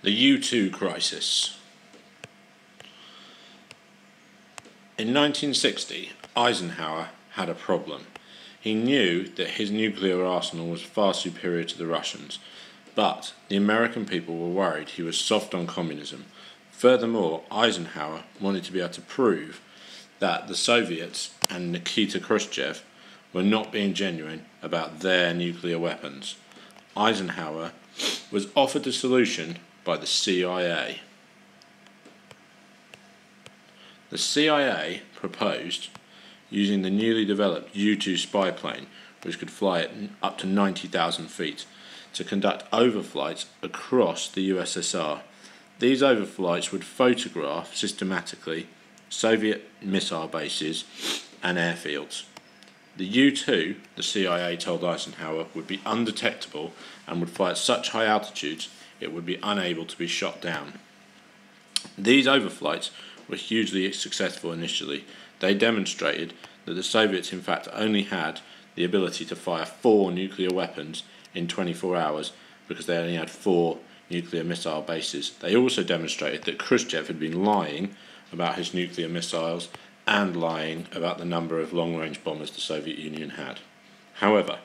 The U2 crisis. In 1960, Eisenhower had a problem. He knew that his nuclear arsenal was far superior to the Russians, but the American people were worried he was soft on communism. Furthermore, Eisenhower wanted to be able to prove that the Soviets and Nikita Khrushchev were not being genuine about their nuclear weapons. Eisenhower was offered a solution by the CIA. The CIA proposed using the newly developed U2 spy plane, which could fly at up to 90,000 feet, to conduct overflights across the USSR. These overflights would photograph systematically Soviet missile bases and airfields. The U-2, the CIA told Eisenhower, would be undetectable and would fly at such high altitudes it would be unable to be shot down. These overflights were hugely successful initially. They demonstrated that the Soviets in fact only had the ability to fire 4 nuclear weapons in 24 hours because they only had 4 nuclear missile bases. They also demonstrated that Khrushchev had been lying about his nuclear missiles and lying about the number of long-range bombers the Soviet Union had. However,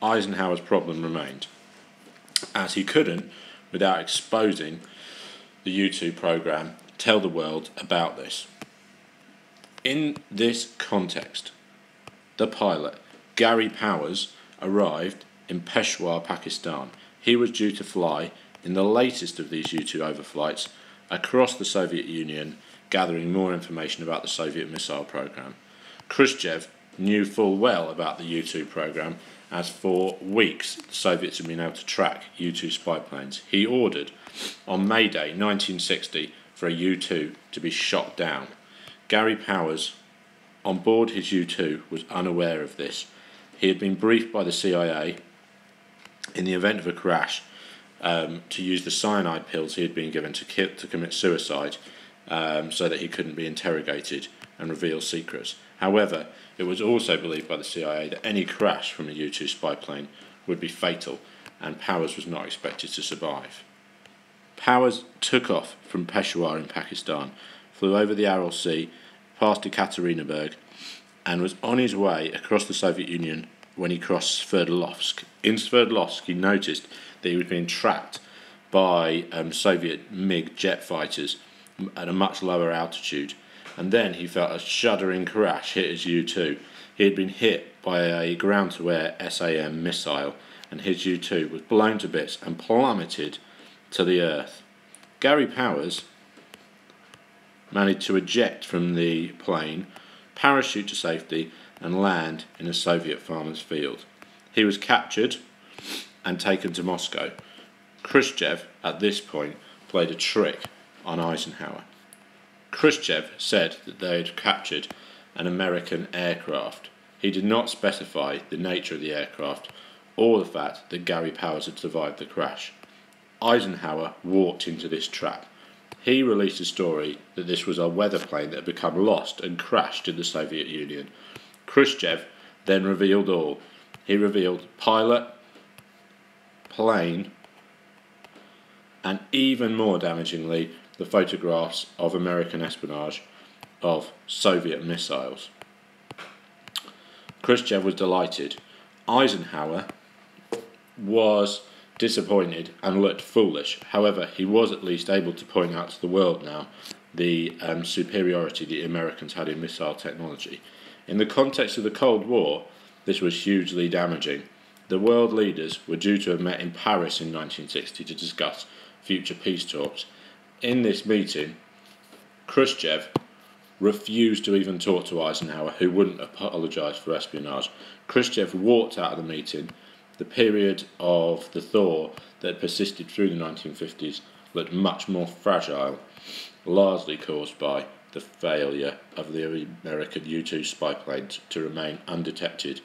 Eisenhower's problem remained, as he couldn't, without exposing the U2 program, tell the world about this. In this context, the pilot, Gary Powers, arrived in Peshawar, Pakistan. He was due to fly in the latest of these U2 overflights across the Soviet Union, gathering more information about the Soviet missile program. Khrushchev knew full well about the U2 program, as for weeks the Soviets had been able to track U2 spy planes. He ordered on May Day 1960 for a U2 to be shot down. Gary Powers, on board his U2, was unaware of this. He had been briefed by the CIA in the event of a crash to use the cyanide pills he had been given to commit suicide, so that he couldn't be interrogated and reveal secrets. However, it was also believed by the CIA that any crash from a U2 spy plane would be fatal, and Powers was not expected to survive. Powers took off from Peshawar in Pakistan, flew over the Aral Sea, past Ekaterinburg, and was on his way across the Soviet Union when he crossed Sverdlovsk. In Sverdlovsk, he noticed that he was being tracked by Soviet MiG jet fighters at a much lower altitude, and then he felt a shuddering crash hit his U-2. He had been hit by a ground-to-air SAM missile, and his U-2 was blown to bits and plummeted to the earth. Gary Powers managed to eject from the plane, parachute to safety, and land in a Soviet farmer's field. He was captured and taken to Moscow. Khrushchev, at this point, played a trick on Eisenhower. Khrushchev said that they had captured an American aircraft. He did not specify the nature of the aircraft or the fact that Gary Powers had survived the crash. Eisenhower walked into this trap. He released a story that this was a weather plane that had become lost and crashed in the Soviet Union. Khrushchev then revealed all. He revealed pilot, plane, and even more damagingly, the photographs of American espionage of Soviet missiles. Khrushchev was delighted. Eisenhower was disappointed and looked foolish. However, he was at least able to point out to the world now the superiority the Americans had in missile technology. In the context of the Cold War, this was hugely damaging. The world leaders were due to have met in Paris in 1960 to discuss future peace talks. In this meeting, Khrushchev refused to even talk to Eisenhower, who wouldn't apologise for espionage. Khrushchev walked out of the meeting. The period of the thaw that had persisted through the 1950s looked much more fragile, largely caused by the failure of the American U-2 spy planes to remain undetected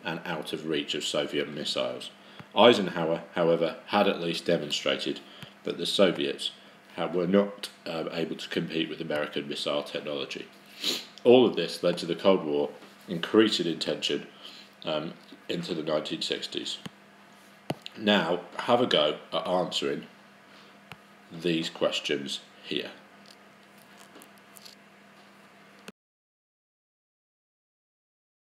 and out of reach of Soviet missiles. Eisenhower, however, had at least demonstrated that the Soviets were not able to compete with American missile technology. All of this led to the Cold War increasing in tension into the 1960s. Now, have a go at answering these questions here.